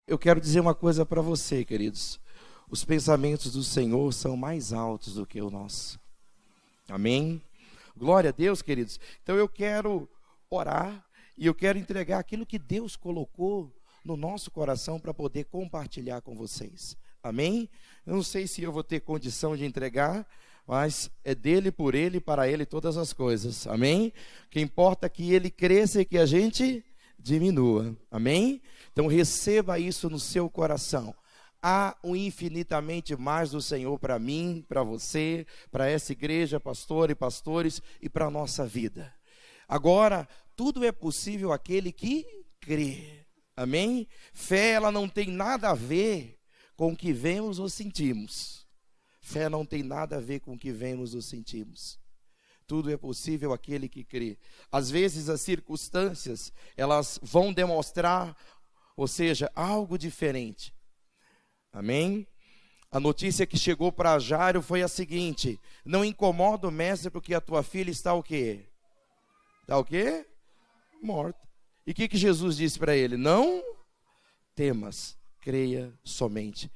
Eu quero dizer uma coisa para você, queridos. Os pensamentos do Senhor são mais altos do que o nosso. Amém? Glória a Deus, queridos. Então eu quero orar e eu quero entregar aquilo que Deus colocou no nosso coração para poder compartilhar com vocês. Amém? Eu não sei se eu vou ter condição de entregar, mas é dele, por ele, para ele todas as coisas. Amém? O que importa é que ele cresça e que a gente diminua. Amém? Então receba isso no seu coração. Há um infinitamente mais do Senhor para mim, para você, para essa igreja, pastor e pastores, e para a nossa vida. Agora, tudo é possível àquele que crê. Amém? Fé, ela não tem nada a ver com o que vemos ou sentimos. Fé não tem nada a ver com o que vemos ou sentimos. Tudo é possível àquele que crê. Às vezes as circunstâncias, elas vão demonstrar, ou seja, algo diferente. Amém? A notícia que chegou para Jairo foi a seguinte: não incomoda o mestre porque a tua filha está o quê? Está o quê? Morta. E o que Jesus disse para ele? Não temas, creia somente.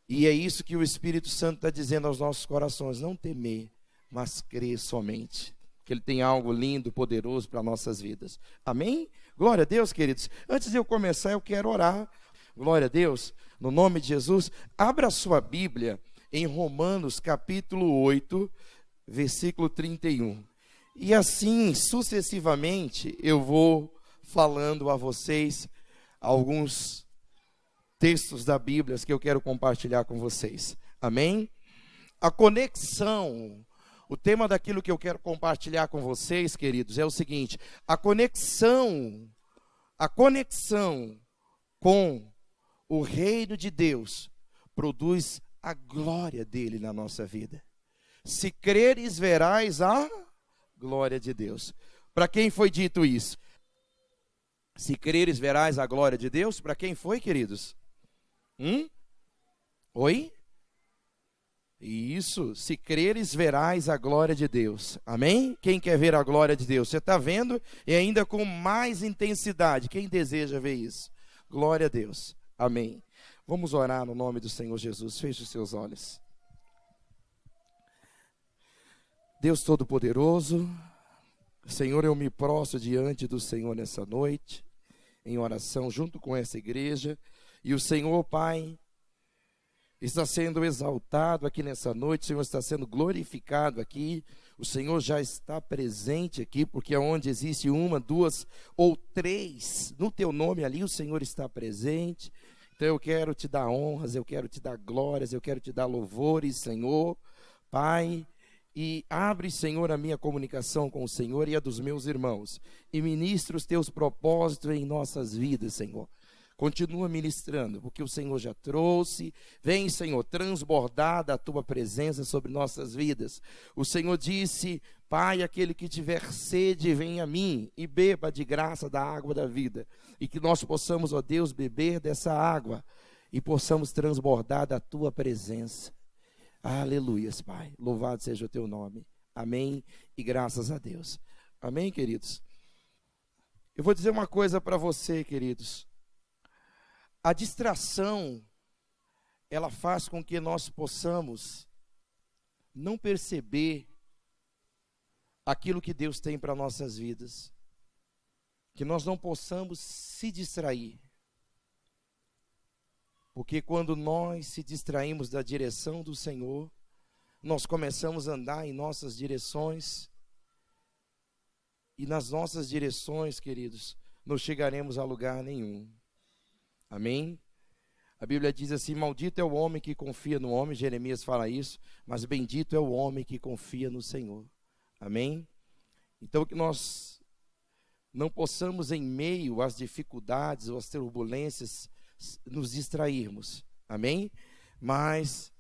E é isso que o Espírito Santo está dizendo aos nossos corações: não temer, mas crer somente, que Ele tem algo lindo, poderoso para nossas vidas. Amém? Glória a Deus, queridos. Antes de eu começar, eu quero orar. Glória a Deus, no nome de Jesus. Abra a sua Bíblia em Romanos capítulo 8, versículo 31. E assim, sucessivamente, eu vou falando a vocês alguns textos da Bíblia que eu quero compartilhar com vocês. Amém? A conexão, o tema daquilo que eu quero compartilhar com vocês, queridos, é o seguinte: a conexão com o reino de Deus produz a glória dele na nossa vida. Se creres, verás a glória de Deus. Para quem foi dito isso? Se creres, verás a glória de Deus. Para quem foi, queridos? Oi? Isso, se creres, verás a glória de Deus. Amém? Quem quer ver a glória de Deus? Você está vendo? E ainda com mais intensidade. Quem deseja ver isso? Glória a Deus. Amém. Vamos orar no nome do Senhor Jesus. Feche os seus olhos. Deus Todo-Poderoso, Senhor, eu me prostro diante do Senhor nessa noite, em oração junto com essa igreja. E o Senhor, Pai, está sendo exaltado aqui nessa noite, o Senhor está sendo glorificado aqui, o Senhor já está presente aqui, porque onde existe uma, duas ou três, no teu nome ali o Senhor está presente. Então eu quero te dar honras, eu quero te dar glórias, eu quero te dar louvores, Senhor, Pai. E abre, Senhor, a minha comunicação com o Senhor e a dos meus irmãos, e ministra os teus propósitos em nossas vidas, Senhor. Continua ministrando, porque o Senhor já trouxe. Vem, Senhor, transbordar da tua presença sobre nossas vidas. O Senhor disse: Pai, aquele que tiver sede, vem a mim e beba de graça da água da vida. E que nós possamos, ó Deus, beber dessa água e possamos transbordar da tua presença. Aleluias, Pai. Louvado seja o teu nome. Amém e graças a Deus. Amém, queridos? Eu vou dizer uma coisa para você, queridos. A distração, ela faz com que nós possamos não perceber aquilo que Deus tem para nossas vidas. Que nós não possamos se distrair. Porque quando nós se distraímos da direção do Senhor, nós começamos a andar em nossas direções. E nas nossas direções, queridos, não chegaremos a lugar nenhum. Amém? A Bíblia diz assim: maldito é o homem que confia no homem. Jeremias fala isso. Mas bendito é o homem que confia no Senhor. Amém? Então que nós não possamos, em meio às dificuldades ou às turbulências, nos distrairmos. Amém? Mas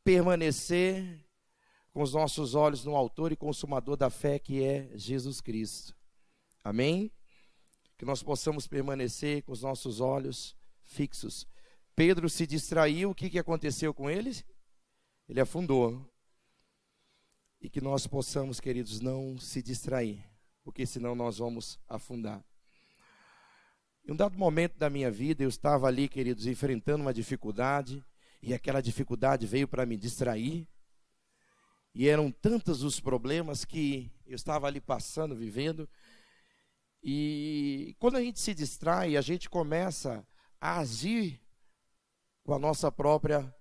permanecer com os nossos olhos no autor e consumador da fé, que é Jesus Cristo. Amém? Que nós possamos permanecer com os nossos olhos fixos. Pedro se distraiu, o que aconteceu com ele? Ele afundou. E que nós possamos, queridos, não se distrair, porque senão nós vamos afundar. Em um dado momento da minha vida, eu estava ali, queridos, enfrentando uma dificuldade, e aquela dificuldade veio para me distrair, e eram tantos os problemas que eu estava ali passando, vivendo, e quando a gente se distrai, a gente começa a agir com a nossa própria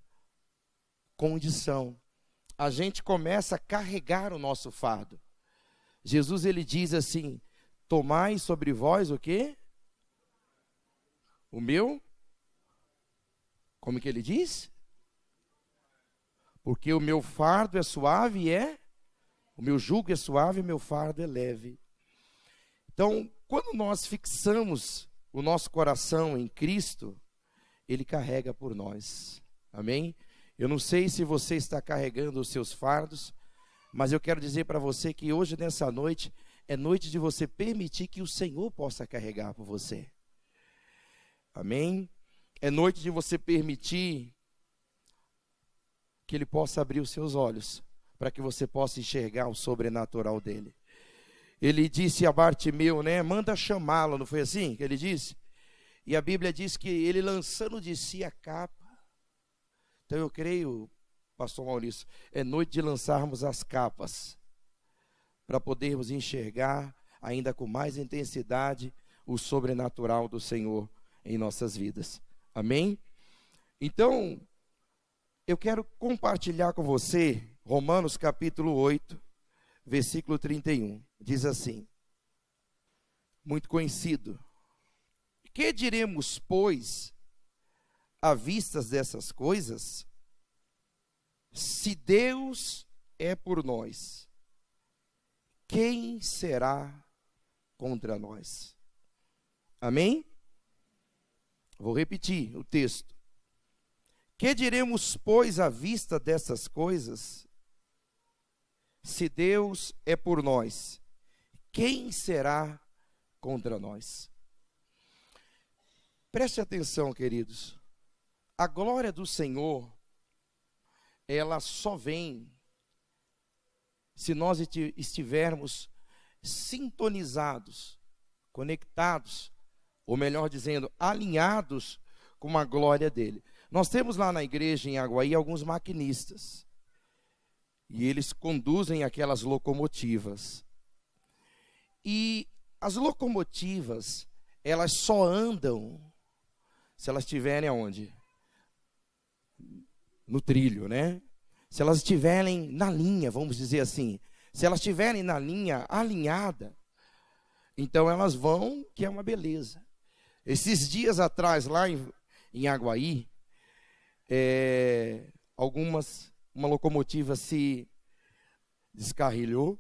condição. A gente começa a carregar o nosso fardo. Jesus, ele diz assim: tomai sobre vós o quê? O meu? Como que ele diz? Porque o meu fardo é suave o meu jugo é suave e o meu fardo é leve. Então, quando nós fixamos o nosso coração em Cristo, Ele carrega por nós. Amém? Eu não sei se você está carregando os seus fardos, mas eu quero dizer para você que hoje, nessa noite, é noite de você permitir que o Senhor possa carregar por você. Amém? É noite de você permitir que Ele possa abrir os seus olhos, para que você possa enxergar o sobrenatural dEle. Ele disse a Bartimeu, né? Manda chamá-lo, não foi assim que ele disse? E a Bíblia diz que ele, lançando de si a capa. Então eu creio, pastor Maurício, é noite de lançarmos as capas, para podermos enxergar ainda com mais intensidade o sobrenatural do Senhor em nossas vidas. Amém? Então, eu quero compartilhar com você Romanos capítulo 8, versículo 31. Diz assim, muito conhecido: que diremos, pois, à vista dessas coisas? Se Deus é por nós, quem será contra nós? Amém? Vou repetir o texto. Que diremos, pois, à vista dessas coisas? Se Deus é por nós, quem será contra nós? Preste atenção, queridos. A glória do Senhor, ela só vem se nós estivermos sintonizados, conectados, ou melhor dizendo, alinhados com a glória dele. Nós temos lá na igreja em Aguaí alguns maquinistas, e eles conduzem aquelas locomotivas. E as locomotivas, elas só andam se elas estiverem aonde? No trilho, né? Se elas estiverem na linha, vamos dizer assim. Se elas estiverem na linha alinhada, então elas vão, que é uma beleza. Esses dias atrás, lá em Aguaí, uma locomotiva se descarrilhou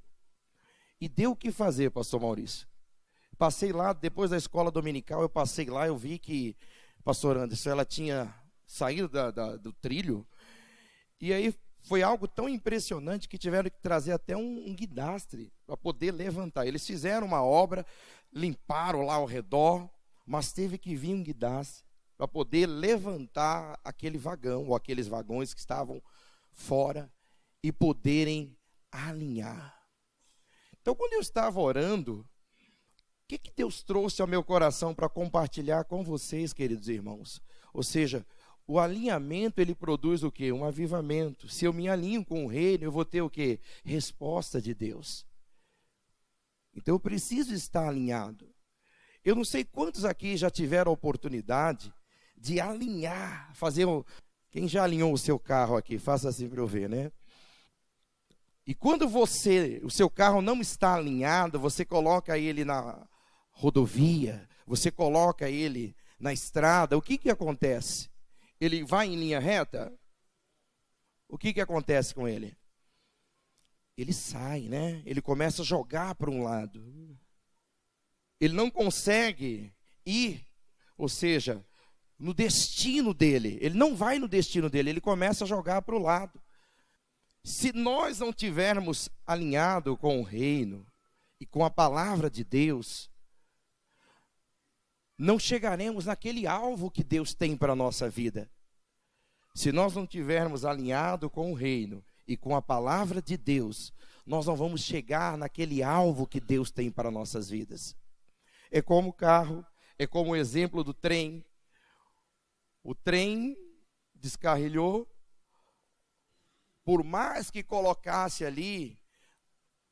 e deu o que fazer, pastor Maurício. Passei lá, depois da escola dominical, eu passei lá, eu vi que, pastor Anderson, ela tinha saído do trilho, e aí foi algo tão impressionante que tiveram que trazer até um guidastre para poder levantar. Eles fizeram uma obra, limparam lá ao redor, mas teve que vir um guidastre para poder levantar aquele vagão, ou aqueles vagões que estavam fora, e poderem alinhar. Então, quando eu estava orando, o que Deus trouxe ao meu coração para compartilhar com vocês, queridos irmãos? Ou seja, o alinhamento, ele produz o quê? Um avivamento. Se eu me alinho com o reino, eu vou ter o quê? Resposta de Deus. Então eu preciso estar alinhado. Eu não sei quantos aqui já tiveram a oportunidade de alinhar, quem já alinhou o seu carro aqui? Faça assim para eu ver, né? E quando o seu carro não está alinhado, você coloca ele na rodovia, você coloca ele na estrada, o que acontece? Ele vai em linha reta? O que acontece com ele? Ele sai, né? Ele começa a jogar para um lado. Ele não consegue ir, ou seja, no destino dele. Ele não vai no destino dele, ele começa a jogar para o lado. Se nós não tivermos alinhado com o reino e com a palavra de Deus, não chegaremos naquele alvo que Deus tem para a nossa vida. Se nós não tivermos alinhado com o reino e com a palavra de Deus, nós não vamos chegar naquele alvo que Deus tem para nossas vidas. É como o carro, É como o exemplo do trem. O trem descarrilhou, por mais que colocasse ali,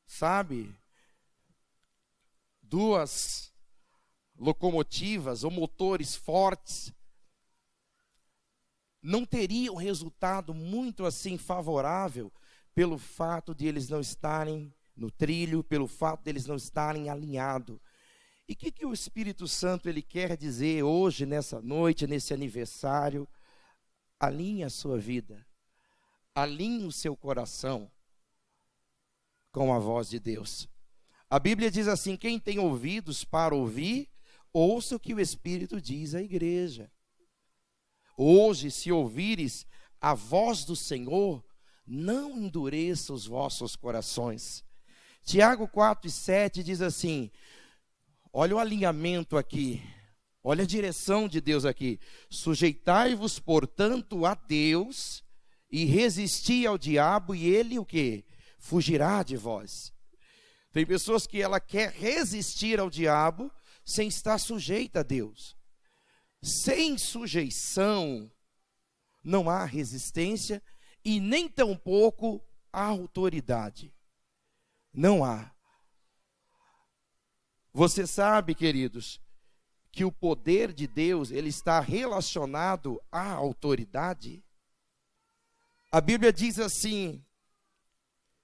sabe, duas locomotivas ou motores fortes, não teria um resultado muito assim favorável, pelo fato de eles não estarem no trilho, pelo fato de eles não estarem alinhados. E o que o Espírito Santo ele quer dizer hoje, nessa noite, nesse aniversário? Alinhe a sua vida, alinhe o seu coração com a voz de Deus. A Bíblia diz assim: quem tem ouvidos para ouvir, ouça o que o Espírito diz à igreja. Hoje, se ouvires a voz do Senhor, não endureça os vossos corações. Tiago 4:7 diz assim, olha o alinhamento aqui, olha a direção de Deus aqui. Sujeitai-vos, portanto, a Deus, e resisti ao diabo, e ele o quê? Fugirá de vós. Tem pessoas que ela quer resistir ao diabo sem estar sujeita a Deus. Sem sujeição não há resistência e nem tampouco há autoridade. Não há. Você sabe, queridos, que o poder de Deus, ele está relacionado à autoridade. A Bíblia diz assim,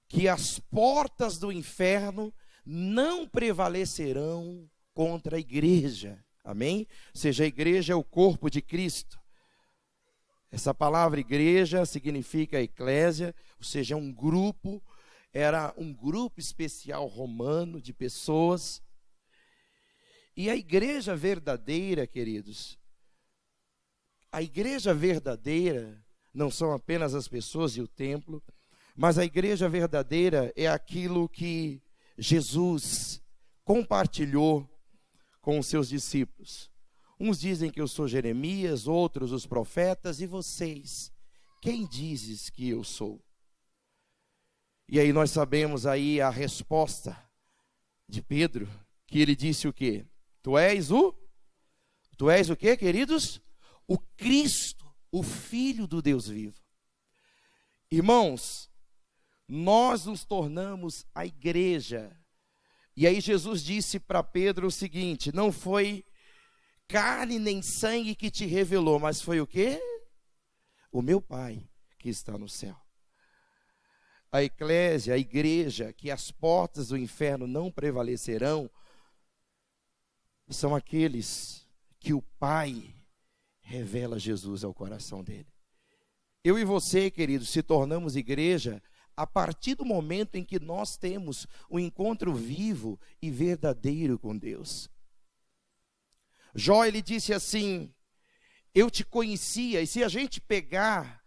que as portas do inferno não prevalecerão contra a igreja. Amém? Ou seja, a igreja é o corpo de Cristo. Essa palavra igreja significa eclésia, ou seja, é um grupo, era um grupo especial romano de pessoas. E a igreja verdadeira, queridos, a igreja verdadeira não são apenas as pessoas e o templo, mas a igreja verdadeira é aquilo que Jesus compartilhou com os seus discípulos. Uns dizem que eu sou Jeremias, outros os profetas, e vocês, quem dizes que eu sou? E aí nós sabemos aí a resposta de Pedro, que ele disse o quê? Tu és o quê, queridos? O Cristo, o Filho do Deus vivo. Irmãos, nós nos tornamos a igreja. E aí Jesus disse para Pedro o seguinte, não foi carne nem sangue que te revelou, mas foi o quê? O meu Pai que está no céu. A eclésia, a igreja, que as portas do inferno não prevalecerão, são aqueles que o Pai revela Jesus ao coração dele. Eu e você, queridos, se tornamos igreja a partir do momento em que nós temos um encontro vivo e verdadeiro com Deus. Jó, ele disse assim, eu te conhecia, e se a gente pegar,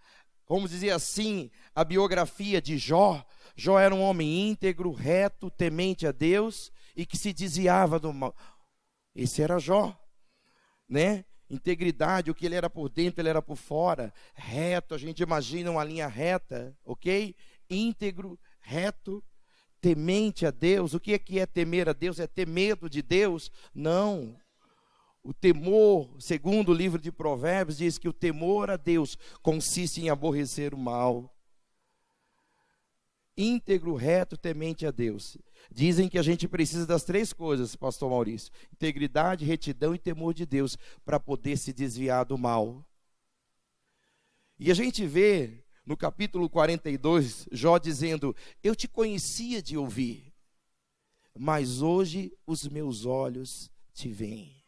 vamos dizer assim, a biografia de Jó, Jó era um homem íntegro, reto, temente a Deus, e que se desviava do mal. Esse era Jó, né? Integridade, o que ele era por dentro, ele era por fora. Reto, a gente imagina uma linha reta, ok? Íntegro, reto, temente a Deus. O que é temer a Deus? É ter medo de Deus? Não. O temor, segundo o livro de Provérbios, diz que o temor a Deus consiste em aborrecer o mal. Íntegro, reto, temente a Deus. Dizem que a gente precisa das três coisas, pastor Maurício: integridade, retidão e temor de Deus, para poder se desviar do mal. E a gente vê no capítulo 42, Jó dizendo, eu te conhecia de ouvir, mas hoje os meus olhos te veem.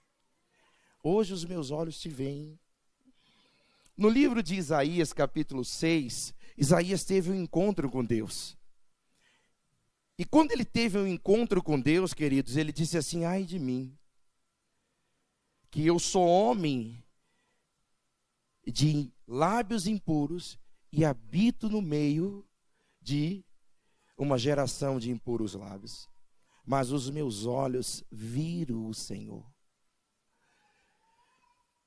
Hoje os meus olhos te veem. No livro de Isaías, capítulo 6, Isaías teve um encontro com Deus. E quando ele teve um encontro com Deus, queridos, ele disse assim, ai de mim, que eu sou homem de lábios impuros e habito no meio de uma geração de impuros lábios. Mas os meus olhos viram o Senhor.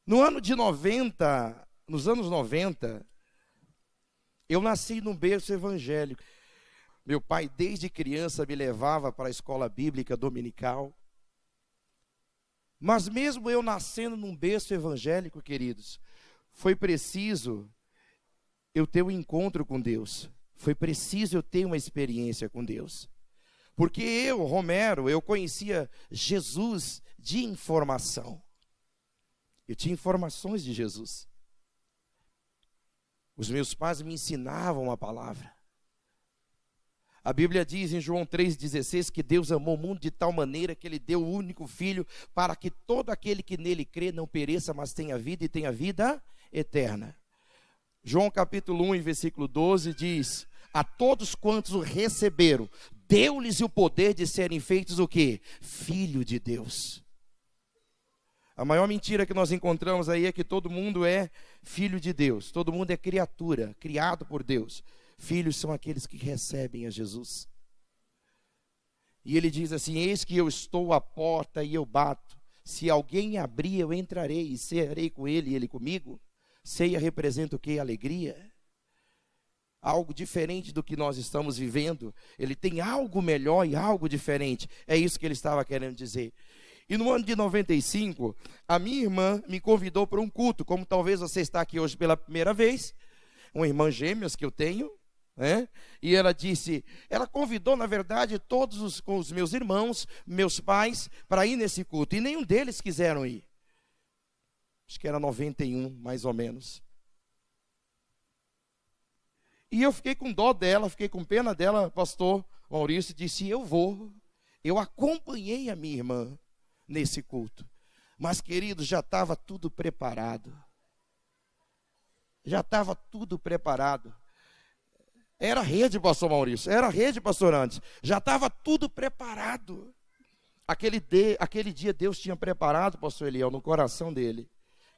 No ano de 90, nos anos 90, eu nasci num berço evangélico. Meu pai, desde criança, me levava para a escola bíblica dominical. Mas mesmo eu nascendo num berço evangélico, queridos, foi preciso eu ter um encontro com Deus. Foi preciso eu ter uma experiência com Deus. Porque eu, Romero, eu conhecia Jesus de informação. Eu tinha informações de Jesus. Os meus pais me ensinavam a palavra. A Bíblia diz em João 3,16 que Deus amou o mundo de tal maneira que Ele deu o único Filho para que todo aquele que nele crê não pereça, mas tenha vida e tenha vida eterna. João capítulo 1, versículo 12 diz: a todos quantos o receberam, deu-lhes o poder de serem feitos o quê? Filho de Deus. A maior mentira que nós encontramos aí é que todo mundo é filho de Deus, todo mundo é criatura, criado por Deus. Filhos são aqueles que recebem a Jesus. E ele diz assim: eis que eu estou à porta e eu bato. Se alguém abrir, eu entrarei e cearei com ele e ele comigo. Ceia representa o quê? Alegria. Algo diferente do que nós estamos vivendo. Ele tem algo melhor e algo diferente. É isso que ele estava querendo dizer. E no ano de 95, a minha irmã me convidou para um culto, como talvez você está aqui hoje pela primeira vez, uma irmã gêmeas que eu tenho, né? E ela disse, ela convidou na verdade todos os meus irmãos, meus pais, para ir nesse culto, e nenhum deles quiseram ir. Acho que era 91, mais ou menos. E eu fiquei com dó dela, fiquei com pena dela, pastor Maurício disse, eu vou. Eu acompanhei a minha irmã nesse culto. Mas, querido, já estava tudo preparado. Já estava tudo preparado. Era rede, pastor Maurício, era rede, pastor Andes. Já estava tudo preparado. Aquele dia Deus tinha preparado, pastor Eliel, no coração dele,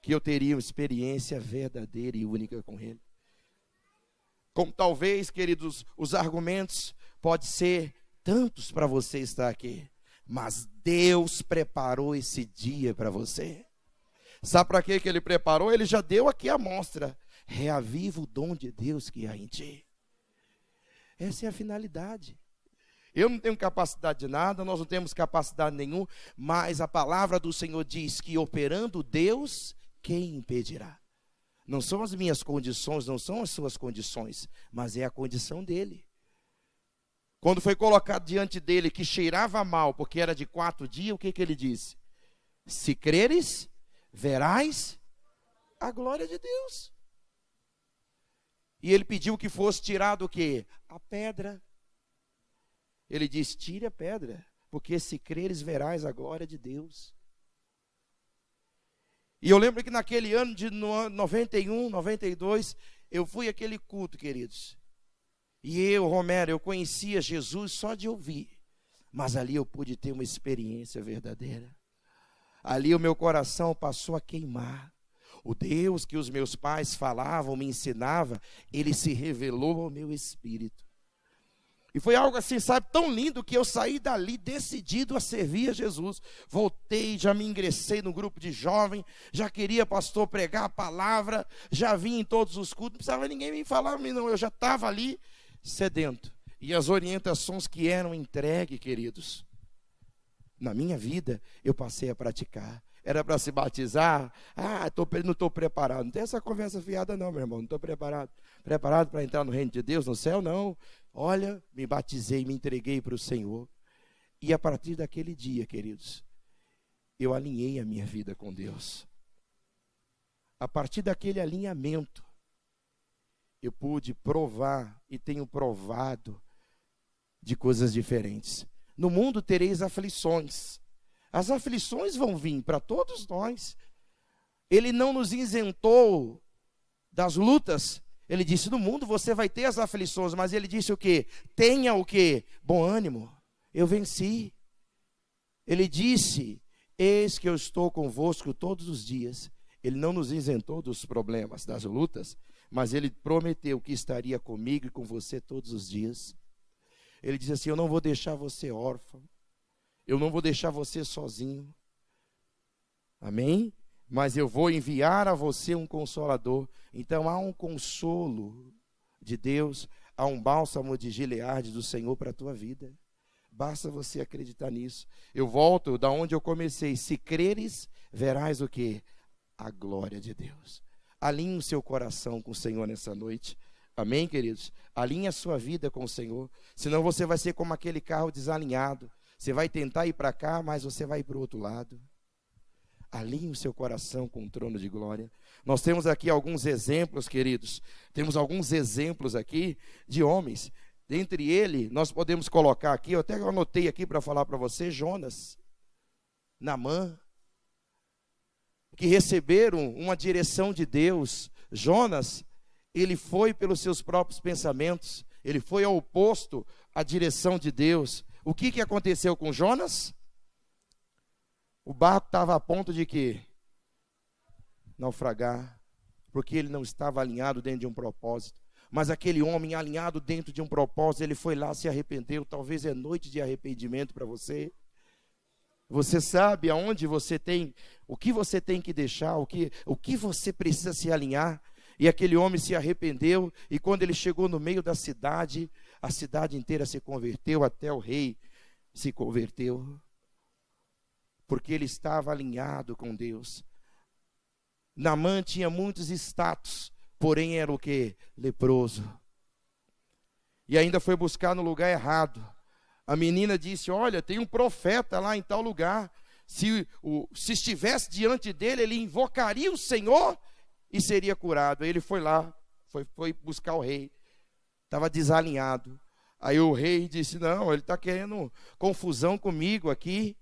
que eu teria uma experiência verdadeira e única com ele. Como talvez, queridos, os argumentos podem ser tantos para você estar aqui, mas Deus preparou esse dia para você. Sabe para que ele preparou? Ele já deu aqui a amostra. Reaviva o dom de Deus que há em ti. Essa é a finalidade. Eu não tenho capacidade de nada, nós não temos capacidade nenhuma, mas a palavra do Senhor diz que operando Deus, quem impedirá? Não são as minhas condições, não são as suas condições, mas é a condição dele. Quando foi colocado diante dele que cheirava mal, porque era de 4 dias, o que ele disse? Se creres, verás a glória de Deus. E ele pediu que fosse tirado o quê? A pedra. Ele disse, tire a pedra, porque se creres, verás a glória de Deus. E eu lembro que naquele ano de 91, 92, eu fui àquele culto, queridos. E eu, Romero, eu conhecia Jesus só de ouvir. Mas ali eu pude ter uma experiência verdadeira. Ali o meu coração passou a queimar. O Deus que os meus pais falavam, me ensinava, ele se revelou ao meu espírito. E foi algo assim, sabe, tão lindo que eu saí dali decidido a servir a Jesus. Voltei, já me ingressei no grupo de jovem, já queria, pastor, pregar a palavra, já vim em todos os cultos, não precisava ninguém me falar, não, eu já estava ali sedento. E as orientações que eram entregues, queridos, na minha vida, eu passei a praticar. Era para se batizar, não estou preparado. Não tem essa conversa fiada não, meu irmão, não estou preparado. Preparado para entrar no reino de Deus, no céu, não. Olha, me batizei, me entreguei para o Senhor. E a partir daquele dia, queridos, eu alinhei a minha vida com Deus. A partir daquele alinhamento, eu pude provar e tenho provado de coisas diferentes. No mundo tereis aflições. As aflições vão vir para todos nós. Ele não nos isentou das lutas. Ele disse, no mundo você vai ter as aflições, mas ele disse o quê? Tenha o quê? Bom ânimo, eu venci. Ele disse, eis que eu estou convosco todos os dias. Ele não nos isentou dos problemas, das lutas, mas ele prometeu que estaria comigo e com você todos os dias. Ele disse assim, eu não vou deixar você órfão, eu não vou deixar você sozinho, amém? Mas eu vou enviar a você um consolador. Então há um consolo de Deus, há um bálsamo de Gileade do Senhor para a tua vida. Basta você acreditar nisso. Eu volto da onde eu comecei. Se creres, verás o quê? A glória de Deus. Alinhe o seu coração com o Senhor nessa noite. Amém, queridos? Alinhe a sua vida com o Senhor. Senão você vai ser como aquele carro desalinhado. Você vai tentar ir para cá, mas você vai para o outro lado. Alinhe o seu coração com o trono de glória. Nós temos aqui alguns exemplos, queridos. Temos alguns exemplos aqui de homens. Dentre ele, nós podemos colocar aqui, eu até anotei aqui para falar para você, Jonas, Naamã, que receberam uma direção de Deus. Jonas, ele foi pelos seus próprios pensamentos, ele foi ao oposto à direção de Deus. O que aconteceu com Jonas? O barco estava a ponto de quê? Naufragar, porque ele não estava alinhado dentro de um propósito. Mas aquele homem alinhado dentro de um propósito, ele foi lá, se arrependeu. Talvez é noite de arrependimento para você. Você sabe aonde você tem, o que você tem que deixar, o que você precisa se alinhar. E aquele homem se arrependeu, e quando ele chegou no meio da cidade, a cidade inteira se converteu, até o rei se converteu. Porque ele estava alinhado com Deus. Naamã tinha muitos status, porém era o quê? Leproso. E ainda foi buscar no lugar errado. A menina disse, olha, tem um profeta lá em tal lugar. Se estivesse diante dele, ele invocaria o Senhor e seria curado. Aí ele foi lá, foi buscar o rei. Estava desalinhado. Aí o rei disse, não, ele está querendo confusão comigo aqui.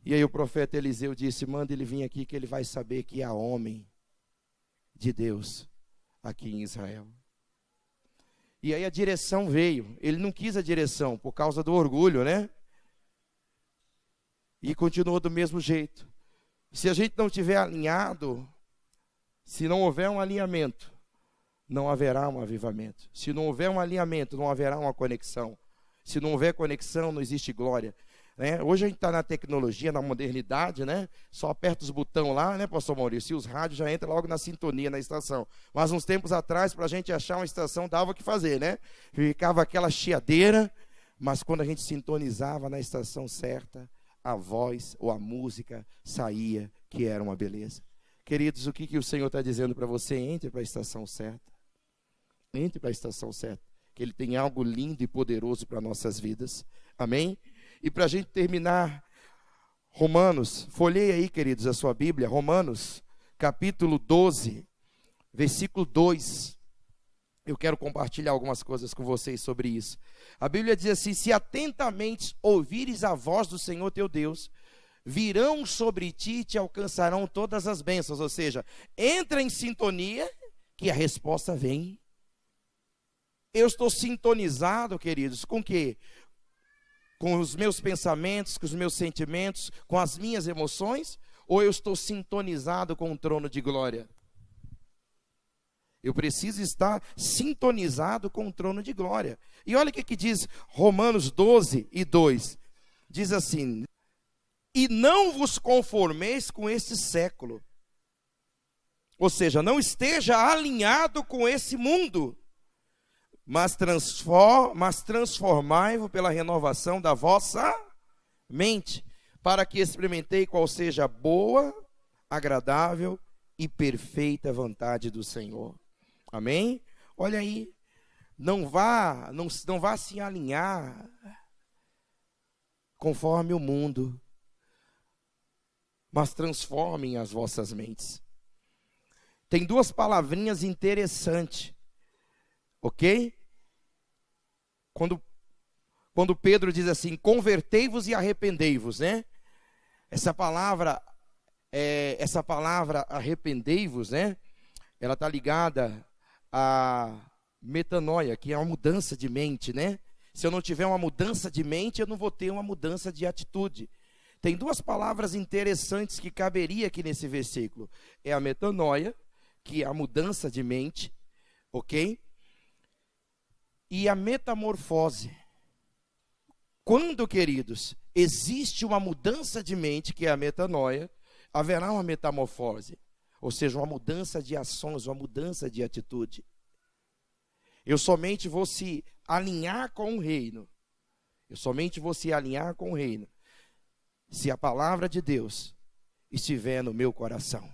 E aí o profeta Eliseu disse, manda ele vir aqui que ele vai saber que há homem de Deus aqui em Israel. E aí a direção veio. Ele não quis a direção por causa do orgulho, né? E continuou do mesmo jeito. Se a gente não tiver alinhado, se não houver um alinhamento, não haverá um avivamento. Se não houver um alinhamento, não haverá uma conexão. Se não houver conexão, não existe glória. Né? Hoje a gente está na tecnologia, na modernidade, né? Só aperta os botões lá, né, pastor Maurício? E os rádios já entram logo na sintonia, na estação. Mas uns tempos atrás, para a gente achar uma estação, dava o que fazer, né? Ficava aquela chiadeira, mas quando a gente sintonizava na estação certa, a voz ou a música saía, que era uma beleza. Queridos, o que o Senhor está dizendo para você? Entre para a estação certa. Entre para a estação certa. Que Ele tem algo lindo e poderoso para nossas vidas. Amém? E para a gente terminar, Romanos, folheie aí, queridos, a sua Bíblia, Romanos, capítulo 12, versículo 2. Eu quero compartilhar algumas coisas com vocês sobre isso. A Bíblia diz assim, se atentamente ouvires a voz do Senhor teu Deus, virão sobre ti e te alcançarão todas as bênçãos. Ou seja, entra em sintonia que a resposta vem. Eu estou sintonizado, queridos, com o quê? Com os meus pensamentos, com os meus sentimentos, com as minhas emoções, ou eu estou sintonizado com o trono de glória? Eu preciso estar sintonizado com o trono de glória. E olha o que diz Romanos 12 e 2. Diz assim, e não vos conformeis com este século. Ou seja, não esteja alinhado com esse mundo, mas transformai-vos pela renovação da vossa mente, para que experimentei qual seja a boa, agradável e perfeita vontade do Senhor. Amém? Olha aí, não vá se alinhar conforme o mundo, mas transformem as vossas mentes. Tem duas palavrinhas interessantes, ok? Quando Pedro diz assim, convertei-vos e arrependei-vos, né? Essa palavra arrependei-vos, né? Ela está ligada a metanoia, que é uma mudança de mente, né? Se eu não tiver uma mudança de mente, eu não vou ter uma mudança de atitude. Tem duas palavras interessantes que caberia aqui nesse versículo. É a metanoia, que é a mudança de mente, ok? E a metamorfose. Quando, queridos, existe uma mudança de mente, que é a metanoia, haverá uma metamorfose. Ou seja, uma mudança de ações, uma mudança de atitude. Eu somente vou se alinhar com o reino. Eu somente vou se alinhar com o reino se a palavra de Deus estiver no meu coração.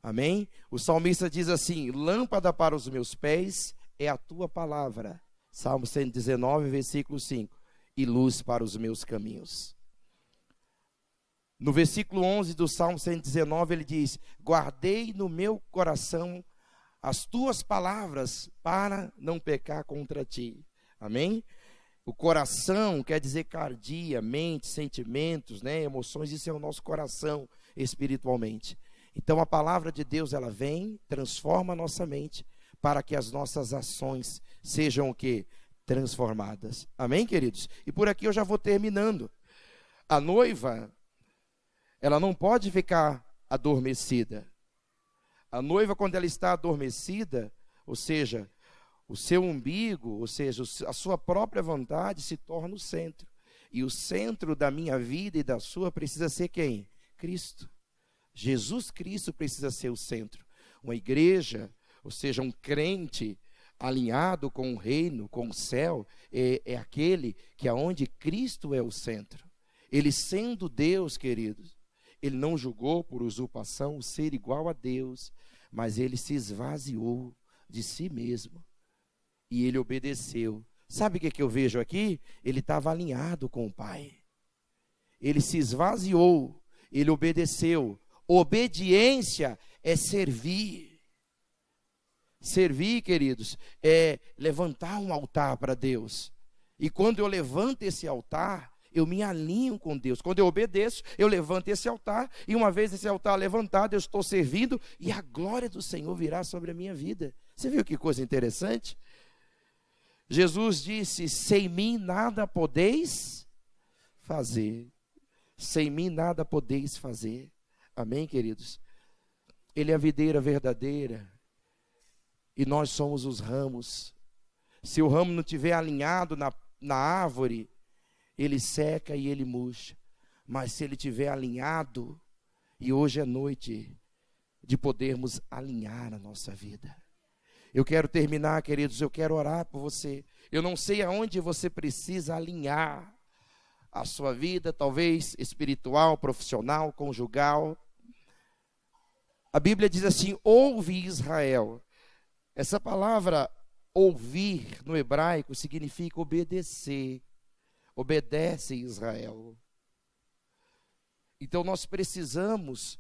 Amém? O salmista diz assim: lâmpada para os meus pés é a tua palavra. Salmo 119, versículo 5. E luz para os meus caminhos. No versículo 11 do Salmo 119, ele diz: guardei no meu coração as tuas palavras para não pecar contra ti. Amém? O coração quer dizer cardia, mente, sentimentos, né, emoções. Isso é o nosso coração espiritualmente. Então a palavra de Deus, ela vem, transforma a nossa mente para que as nossas ações sejam o quê? Transformadas. Amém, queridos? E por aqui eu já vou terminando. A noiva, ela não pode ficar adormecida. A noiva, quando ela está adormecida, ou seja, o seu umbigo, ou seja, a sua própria vontade se torna o centro. E o centro da minha vida e da sua precisa ser quem? Cristo. Jesus Cristo precisa ser o centro. Uma igreja, ou seja, um crente alinhado com o reino, com o céu, é aquele que aonde Cristo é o centro. Ele sendo Deus, queridos, ele não julgou por usurpação o ser igual a Deus, mas ele se esvaziou de si mesmo. E ele obedeceu. Sabe o que eu vejo aqui? Ele estava alinhado com o Pai. Ele se esvaziou, ele obedeceu. Obediência é servir. Servir, queridos, é levantar um altar para Deus. E quando eu levanto esse altar, eu me alinho com Deus. Quando eu obedeço, eu levanto esse altar. E uma vez esse altar levantado, eu estou servindo. E a glória do Senhor virá sobre a minha vida. Você viu que coisa interessante? Jesus disse: sem mim nada podeis fazer. Sem mim nada podeis fazer. Amém, queridos? Ele é a videira verdadeira. E nós somos os ramos. Se o ramo não estiver alinhado na árvore, ele seca e ele murcha. Mas se ele estiver alinhado, e hoje é noite de podermos alinhar a nossa vida. Eu quero terminar, queridos, eu quero orar por você. Eu não sei aonde você precisa alinhar a sua vida, talvez espiritual, profissional, conjugal. A Bíblia diz assim: ouve Israel. Essa palavra ouvir no hebraico significa obedecer. Obedece Israel. Então nós precisamos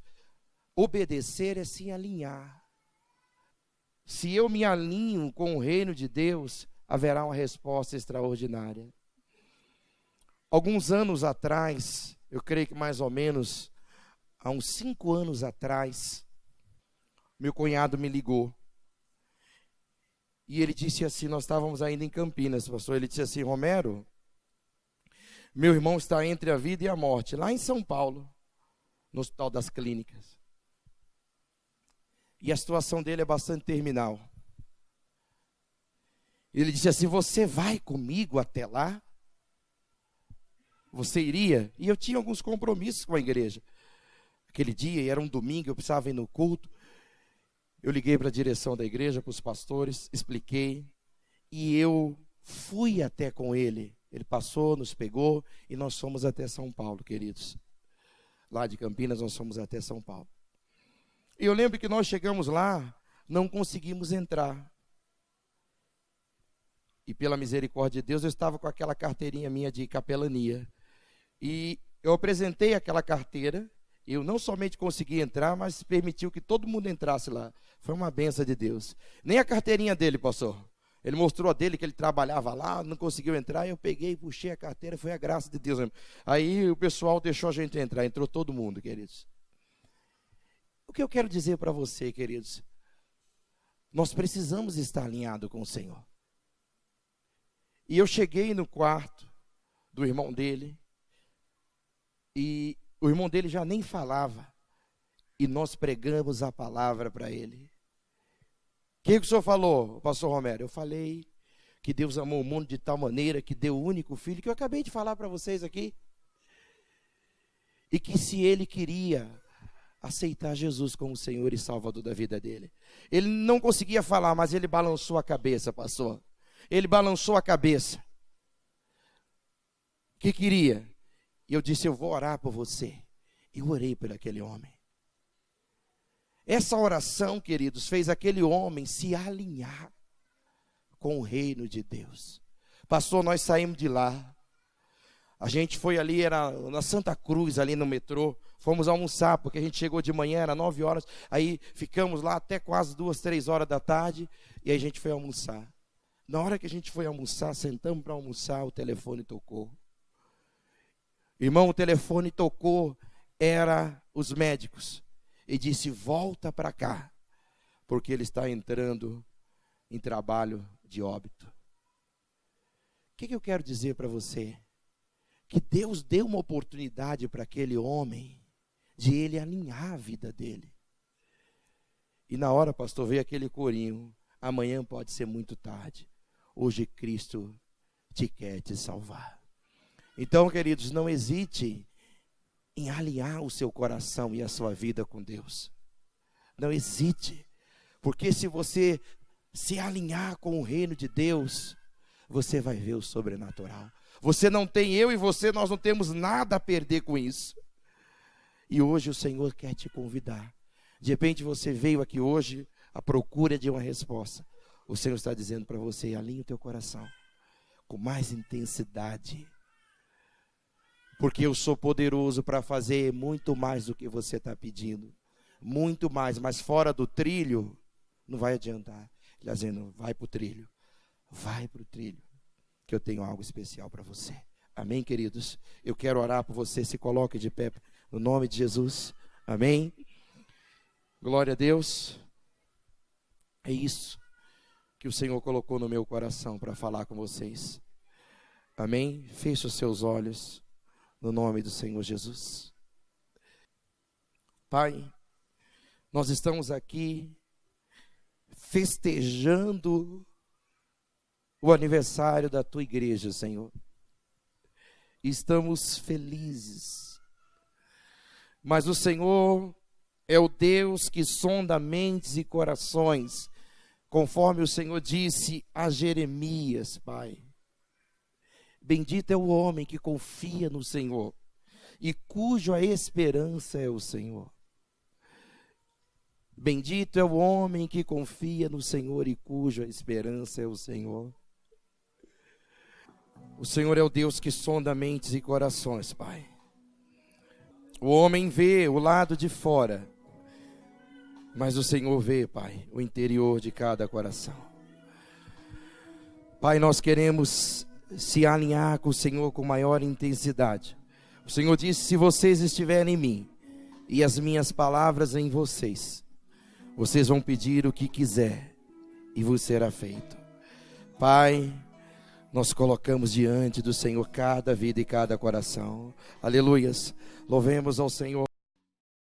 obedecer, é se alinhar. Se eu me alinho com o reino de Deus, haverá uma resposta extraordinária. Alguns anos atrás, eu creio que mais ou menos há uns 5 anos atrás, meu cunhado me ligou. E ele disse assim, nós estávamos ainda em Campinas, pastor, ele disse assim: Romero, meu irmão está entre a vida e a morte, lá em São Paulo, no Hospital das Clínicas. E a situação dele é bastante terminal. Ele disse assim: você vai comigo até lá? Você iria? E eu tinha alguns compromissos com a igreja. Aquele dia, era um domingo, eu precisava ir no culto. Eu liguei para a direção da igreja, para os pastores, expliquei. E eu fui até com ele. Ele passou, nos pegou e nós fomos até São Paulo, queridos. Lá de Campinas, nós fomos até São Paulo. E eu lembro que nós chegamos lá, não conseguimos entrar. E pela misericórdia de Deus, eu estava com aquela carteirinha minha de capelania. E eu apresentei aquela carteira. Eu não somente consegui entrar, mas permitiu que todo mundo entrasse lá. Foi uma benção de Deus. Nem a carteirinha dele, pastor. Ele mostrou a dele que ele trabalhava lá, não conseguiu entrar. Eu peguei, puxei a carteira, foi a graça de Deus mesmo. Aí o pessoal deixou a gente entrar, entrou todo mundo, queridos. O que eu quero dizer para você, queridos? Nós precisamos estar alinhados com o Senhor. E eu cheguei no quarto do irmão dele, e o irmão dele já nem falava, e nós pregamos a palavra para ele. O que o senhor falou, pastor Romero? Eu falei que Deus amou o mundo de tal maneira que deu o único filho, que eu acabei de falar para vocês aqui, e que se ele queria aceitar Jesus como Senhor e Salvador da vida dele. Ele não conseguia falar, mas ele balançou a cabeça, pastor. Ele balançou a cabeça. que queria. E eu disse, eu vou orar por você. Eu orei por aquele homem. Essa oração, queridos, fez aquele homem se alinhar com o reino de Deus. Pastor, nós saímos de lá. A gente foi ali, era na Santa Cruz, ali no metrô. Fomos almoçar, porque a gente chegou de manhã, era 9 horas. Aí ficamos lá até quase 2, 3 horas da tarde. E aí a gente foi almoçar. Na hora que a gente foi almoçar, sentamos para almoçar, o telefone tocou. Irmão, o telefone tocou, era os médicos. E disse, volta para cá, porque ele está entrando em trabalho de óbito. O que eu quero dizer para você? Que Deus deu uma oportunidade para aquele homem, de ele alinhar a vida dele. E na hora, pastor, veio aquele corinho, amanhã pode ser muito tarde, hoje Cristo te quer te salvar. Então, queridos, não hesite em alinhar o seu coração e a sua vida com Deus. Não hesite, porque se você se alinhar com o reino de Deus, você vai ver o sobrenatural. Você não tem, eu e você, nós não temos nada a perder com isso. E hoje o Senhor quer te convidar. De repente você veio aqui hoje à procura de uma resposta. O Senhor está dizendo para você, alinhe o teu coração com mais intensidade. Porque eu sou poderoso para fazer muito mais do que você está pedindo. Muito mais, mas fora do trilho, não vai adiantar. Ele está dizendo, vai para o trilho. Vai para o trilho, que eu tenho algo especial para você. Amém, queridos? Eu quero orar por você, se coloque de pé, no nome de Jesus. Amém? Glória a Deus. É isso que o Senhor colocou no meu coração para falar com vocês. Amém? Feche os seus olhos. No nome do Senhor Jesus. Pai, nós estamos aqui festejando o aniversário da tua igreja, Senhor. Estamos felizes. Mas o Senhor é o Deus que sonda mentes e corações, conforme o Senhor disse a Jeremias, Pai. Bendito é o homem que confia no Senhor e cuja esperança é o Senhor. Bendito é o homem que confia no Senhor e cuja esperança é o Senhor. O Senhor é o Deus que sonda mentes e corações, Pai. O homem vê o lado de fora, mas o Senhor vê, Pai, o interior de cada coração. Pai, nós queremos se alinhar com o Senhor com maior intensidade. O Senhor disse, se vocês estiverem em mim e as minhas palavras em vocês, vocês vão pedir o que quiser e vos será feito. Pai, nós colocamos diante do Senhor cada vida e cada coração. Aleluias. Louvemos ao Senhor.